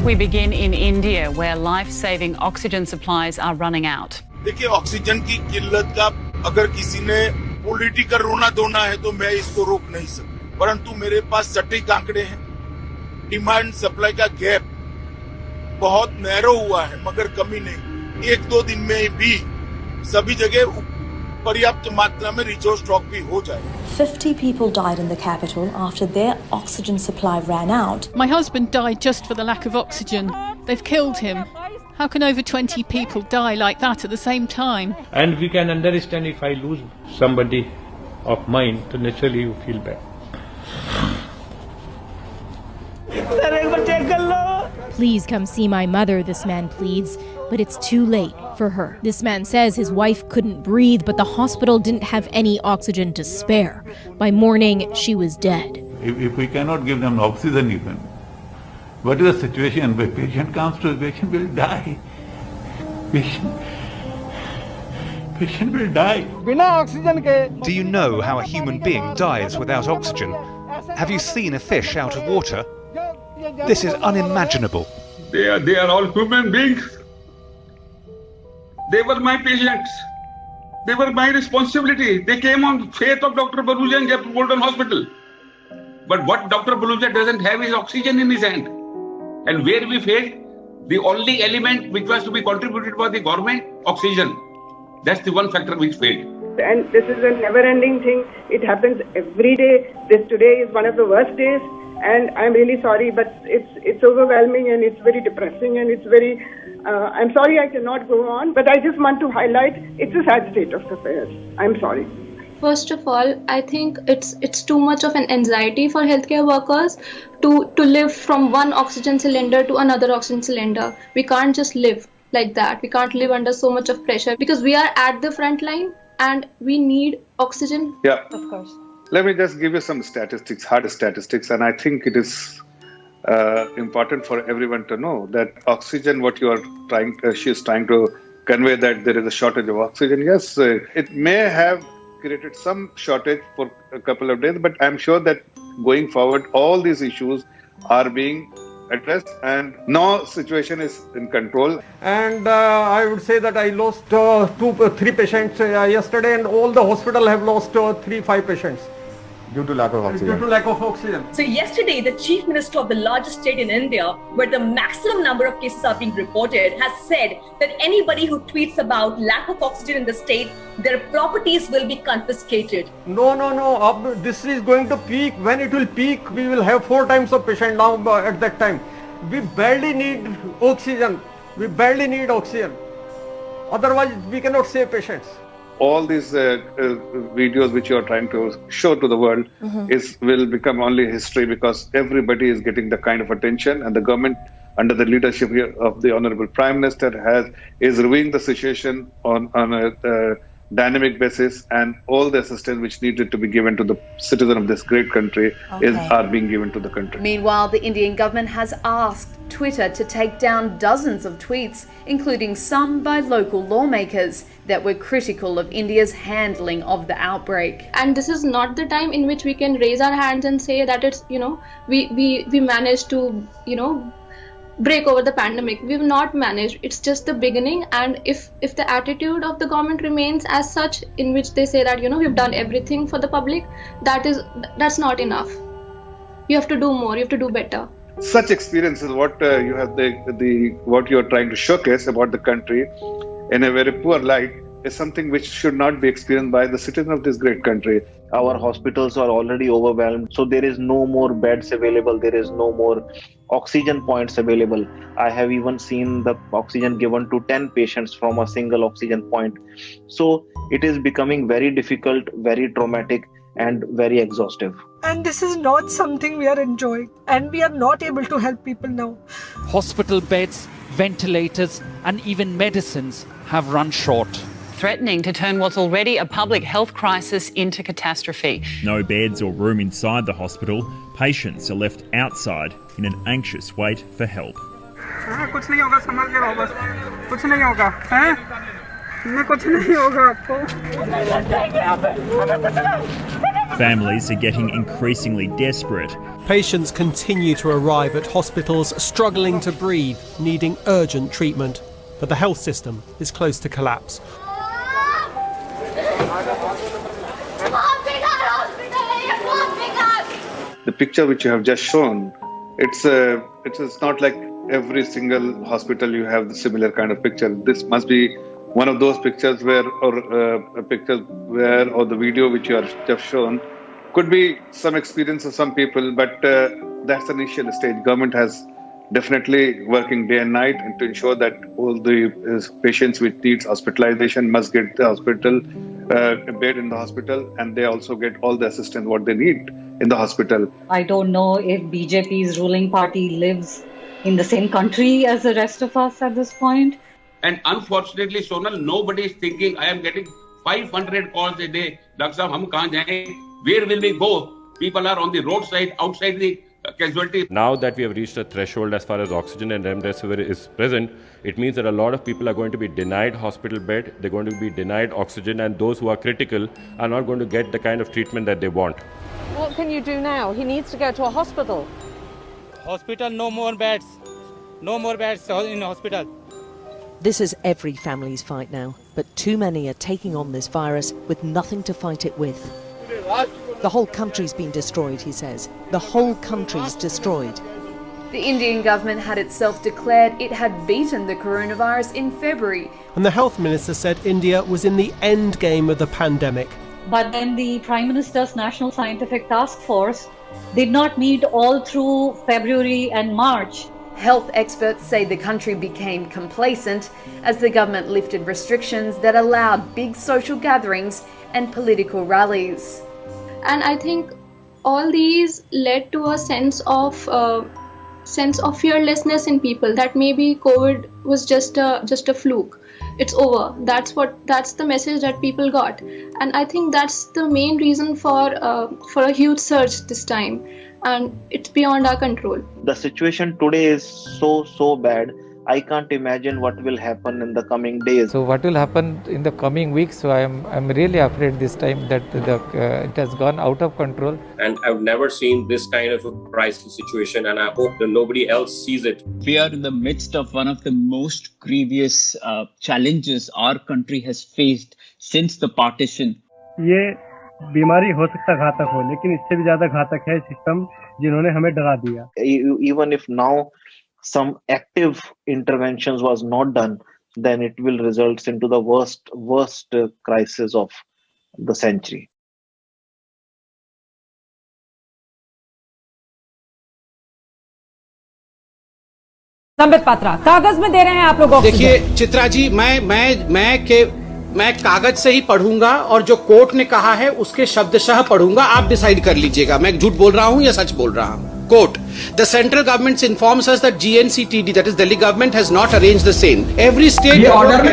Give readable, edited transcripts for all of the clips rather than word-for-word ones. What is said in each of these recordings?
We begin in India, where life-saving oxygen supplies are running out. देखिए, oxygen की किल्लत का अगर किसी ने पॉलिटिकल रोना धोना है तो मैं इसको रोक नहीं सकता, परंतु मेरे पास सटीक आंकड़े हैं। डिमांड सप्लाई का गैप बहुत नैरो हुआ है, मगर कमी नहीं। 1-2 दिन में भी सभी जगह पर्याप्त मात्रा में रिसोर्स स्टॉक भी हो जाए। 50 people died in the capital after their oxygen supply ran out. My husband died just for the lack of oxygen. They've killed him. How can over 20 people die like that at the same time? And we can understand if I lose somebody of mine, then naturally you feel bad. Please come see my mother, this man pleads, but it's too late for her. This man says his wife couldn't breathe, but the hospital didn't have any oxygen to spare. By morning, she was dead. If we cannot give them oxygen even, what is the situation? When patient comes to, patient will die. Patient will die. Do you know how a human being dies without oxygen? Have you seen a fish out of water? This is unimaginable. They are all human beings. They were my patients. They were my responsibility. They came on faith of Dr. Baluja and Jaipur Golden Hospital. But what Dr. Baluja doesn't have is oxygen in his hand. And where we failed, the only element which was to be contributed by the government, oxygen. That's the one factor which failed. And this is a never-ending thing. It happens every day. This today is one of the worst days. And I'm really sorry, but it's overwhelming and it's very depressing and it's very... I'm sorry I cannot go on, but I just want to highlight it's a sad state of affairs. I'm sorry. First of all, I think it's too much of an anxiety for healthcare workers to live from one oxygen cylinder to another oxygen cylinder. We can't just live like that. We can't live under so much of pressure because we are at the front line and we need oxygen. Yeah. Of course. Let me just give you some statistics, hard statistics, and I think it is important for everyone to know that oxygen, what you are trying, she is trying to convey that there is a shortage of oxygen. Yes, it may have created some shortage for a couple of days, but I'm sure that going forward, all these issues are being addressed and no situation is in control. And I would say that I lost 3 patients yesterday, and all the hospital have lost 3-5 patients. Due to lack of oxygen. Due to lack of oxygen. So yesterday, the Chief Minister of the largest state in India, where the maximum number of cases are being reported, has said that anybody who tweets about lack of oxygen in the state, their properties will be confiscated. No. This is going to peak. When it will peak, we will have 4 times of patient now at that time. We barely need oxygen. Otherwise, we cannot save patients. All these videos which you are trying to show to the world will become only history because everybody is getting the kind of attention, and the government under the leadership of the Honorable Prime Minister is reviewing the situation on a dynamic basis, and all the assistance which needed to be given to the citizen of this great country are being given to the country. Meanwhile, the Indian government has asked Twitter to take down dozens of tweets, including some by local lawmakers, that were critical of India's handling of the outbreak. And this is not the time in which we can raise our hands and say that it's, we managed to, break over the pandemic. We've not managed. It's just the beginning, and if the attitude of the government remains as such, in which they say that we've done everything for the public, that's not enough. You have to do more. You have to do better. Such experiences, what you have what you are trying to showcase about the country in a very poor light, is something which should not be experienced by the citizen of this great country. Our hospitals are already overwhelmed, so there is no more beds available, there is no more oxygen points available. I have even seen the oxygen given to 10 patients from a single oxygen point. So it is becoming very difficult, very traumatic, and very exhaustive. And this is not something we are enjoying, and we are not able to help people now. Hospital beds, ventilators, and even medicines have run short. Threatening to turn what's already a public health crisis into catastrophe. No beds or room inside the hospital. Patients are left outside in an anxious wait for help. कुछ नहीं होगा, संभाल के रहो बस. कुछ नहीं होगा, हैं? कुछ नहीं होगा आपको. Families are getting increasingly desperate. Patients continue to arrive at hospitals struggling to breathe, needing urgent treatment. But the health system is close to collapse. The picture which you have just shown, it's not like every single hospital you have the similar kind of picture. This must be one of those pictures where, or a picture where, or the video which you have just shown, could be some experience of some people, but that's the initial stage. Government has definitely working day and night and to ensure that all the patients which needs hospitalization must get the hospital, a bed in the hospital, and they also get all the assistance what they need in the hospital. I don't know if BJP's ruling party lives in the same country as the rest of us at this point. And unfortunately, Sonal, nobody is thinking, I am getting 500 calls a day. Doctor Sahab, hum kahan jaye? Where will we go? People are on the roadside, outside the casualty. Now that we have reached a threshold as far as oxygen and remdesivir is present, it means that a lot of people are going to be denied hospital bed, they're going to be denied oxygen, and those who are critical are not going to get the kind of treatment that they want. What can you do now? He needs to go to a hospital. Hospital, no more beds. No more beds in hospital. This is every family's fight now, but too many are taking on this virus with nothing to fight it with. The whole country's been destroyed, he says. The whole country's destroyed. The Indian government had itself declared it had beaten the coronavirus in February. And the health minister said India was in the end game of the pandemic. But then the Prime Minister's National Scientific Task Force did not meet all through February and March. Health experts say the country became complacent as the government lifted restrictions that allowed big social gatherings and political rallies. And I think all these led to a sense of fearlessness in people, that maybe COVID was just a fluke. It's over. That's the message that people got, and I think that's the main reason for a huge surge this time, and it's beyond our control. The situation today is so bad. I can't imagine what will happen in the coming days. So what will happen in the coming weeks? So I'm really afraid this time that it has gone out of control. And I've never seen this kind of a crisis situation, and I hope that nobody else sees it. We are in the midst of one of the most grievous challenges our country has faced since the partition. ये बीमारी हो सकता घातक हो, लेकिन इससे भी ज़्यादा घातक है सिस्टम जिन्होंने हमें डरा दिया. Even if now some active interventions was not done, then it will result into the worst crisis of the century. Sambit Patra, कागज में दे रहे हैं आप लोग. देखिए चित्रा जी, मैं कागज से ही पढ़ूंगा और जो कोर्ट ने कहा है उसके शब्दशः पढ़ूंगा. आप डिसाइड कर लीजिएगा मैं झूठ बोल रहा हूं या सच बोल रहा हूं. Quote, the central government informs us that GNCTD, that is Delhi government, has not arranged the same. Every state is having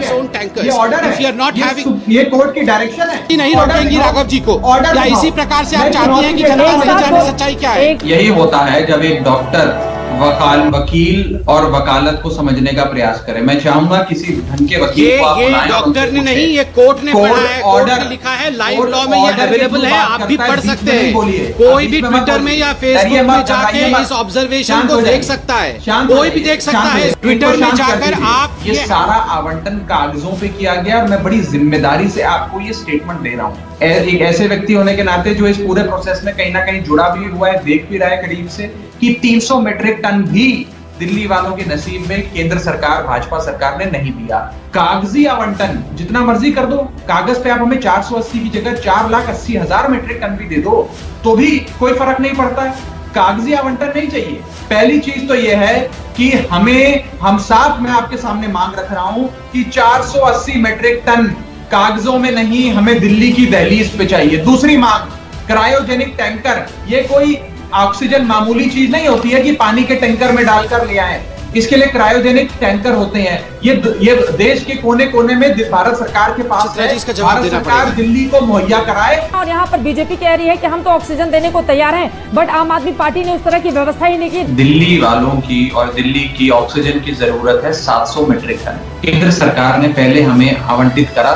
its own tankers. If you are not having, ये कोर्ट की डायरेक्शन है. नहीं रोकेंगी राघव जी को. या इसी प्रकार से आप चाहती हैं कि जनता नहीं जाने सच्चाई क्या है? यही होता है जब एक डॉक्टर वकील और वकालत को समझने का प्रयास करे. मैं चाहूंगा किसी ढंग के वकील को आप बुलाएं. डॉक्टर ने नहीं, ये कोर्ट ने पढ़ा है, कोर्ट ने लिखा है, लाइव लॉ में ये अवेलेबल है, आप भी पढ़ सकते हैं. कोई भी ट्विटर में या फेसबुक में जाके इस ऑब्जर्वेशन को देख सकता है, कोई भी देख सकता है. ट्विटर में जाकर आप ये सारा आवंटन कागजों पे किया गया और मैं बड़ी जिम्मेदारी से आपको ये स्टेटमेंट दे रहा हूँ. एक ऐसे व्यक्ति होने के नाते जो इस पूरे प्रोसेस में कहीं ना कहीं जुड़ा भी हुआ है, देख भी रहा है करीब से कि 300 मीट्रिक टन भी दिल्ली वालों के नसीब में केंद्र सरकार, भाजपा सरकार ने नहीं दिया. कागजी आवंटन जितना मर्जी कर दो, कागज पे आप हमें 480 की जगह 4,80,000 मीट्रिक टन भी दे दो तो भी कोई फर्क नहीं पड़ता है. कागजी आवंटन नहीं चाहिए. पहली चीज तो यह है कि हम साफ, मैं आपके सामने मांग रख रहा हूं कि 480 मीट्रिक टन कागजों में नहीं, हमें दिल्ली की दहलीज पे चाहिए. दूसरी मांग, क्रायोजेनिक टैंकर. ये कोई ऑक्सीजन मामूली चीज नहीं होती है कि पानी के टैंकर में डालकर ले आए. इसके लिए क्रायोजेनिक टैंकर होते हैं. ये देश के कोने कोने में भारत सरकार के पास है. भारत सरकार दिल्ली को मुहैया कराए. और यहाँ पर बीजेपी कह रही है कि हम तो ऑक्सीजन देने को तैयार हैं, बट आम आदमी पार्टी ने उस तरह की व्यवस्था ही नहीं की. दिल्ली वालों की और दिल्ली की ऑक्सीजन की जरूरत है 700 मीट्रिक टन. केंद्र सरकार ने पहले हमें आवंटित करा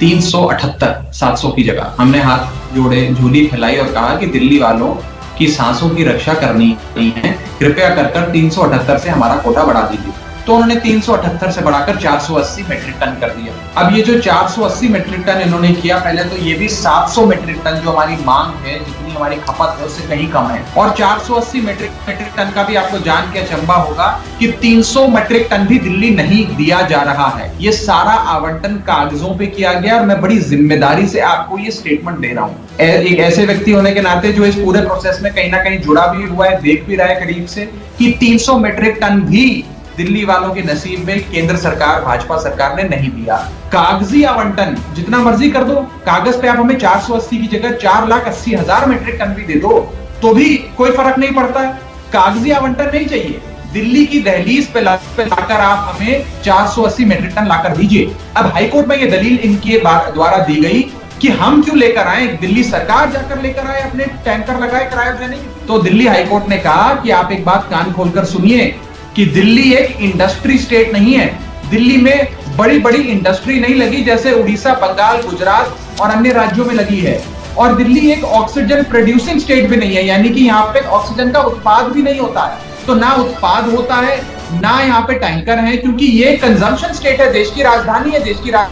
378, 700 की जगह हमने हाथ जोड़े, झोली फैलाई और कहा कि दिल्ली वालों की सांसों की रक्षा करनी है, कृपया कर 378 से हमारा कोटा बढ़ा दीजिए। तो उन्होंने 378 से बढ़ाकर 480 मेट्रिक टन कर दिया। अब ये जो 480 मेट्रिक टन इन्होंने किया, पहले तो ये भी 700 मेट्रिक टन जो हमारी मांग है, जितनी हमारी खपत है उससे कहीं कम है, और 480 मेट्रिक टन का भी आपको जान के अचंभा होगा कि 300 मेट्रिक टन भी दिल्ली नहीं दिया जा रहा है। ये सारा आवंटन कागजों पे किया गया और मैं बड़ी जिम्मेदारी से आपको ये स्टेटमेंट दे रहा हूँ, एक ऐसे व्यक्ति होने के नाते जो इस पूरे प्रोसेस में कहीं ना कहीं जुड़ा भी हुआ है, देख भी रहा है करीब से, कि 300 मेट्रिक टन भी दिल्ली वालों के नसीब में केंद्र सरकार, भाजपा सरकार ने नहीं दिया। कागजी आवंटन जितना मर्जी कर दो, कागज पे आप हमें 480 की जगह 4,80,000 मेट्रिक टन भी दे दो तो भी कोई फर्क नहीं पड़ता है। कागजी आवंटन नहीं चाहिए, दिल्ली की दहलीज पे लाकर आप हमें 480 मेट्रिक टन लाकर दीजिए। अब हाईकोर्ट में ये दलील इनके द्वारा दी गई कि हम क्यों लेकर आए, दिल्ली सरकार जाकर लेकर आए, अपने टैंकर लगाए क्रायोजेनिक। तो दिल्ली हाईकोर्ट ने कहा कि आप एक बात कान खोलकर सुनिए कि दिल्ली एक इंडस्ट्री स्टेट नहीं है। दिल्ली में बड़ी बड़ी इंडस्ट्री नहीं लगी जैसे उड़ीसा, बंगाल, गुजरात और अन्य राज्यों में लगी है। और दिल्ली एक ऑक्सीजन प्रोड्यूसिंग स्टेट भी नहीं है, यानी कि यहाँ पे ऑक्सीजन का उत्पाद भी नहीं होता है। तो ना उत्पाद होता है, ना यहाँ पे टैंकर है, क्योंकि ये कंजम्पशन स्टेट है, देश की राजधानी है।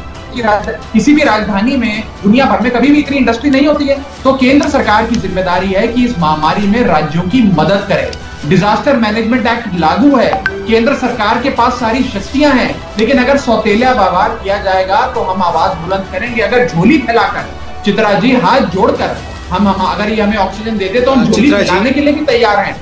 किसी भी राजधानी में दुनिया भर में कभी भी इतनी इंडस्ट्री नहीं होती है। तो केंद्र सरकार की जिम्मेदारी है कि इस महामारी में राज्यों की मदद करे। डिजास्टर मैनेजमेंट एक्ट लागू है, केंद्र सरकार के पास सारी शक्तियां हैं, लेकिन अगर सौतेला व्यवहार किया जाएगा तो हम आवाज बुलंद करेंगे। अगर झोली फैलाकर, चित्रा जी हाथ जोड़कर हम अगर ये हमें ऑक्सीजन देते तो हम झोली फैलाने के लिए भी तैयार हैं।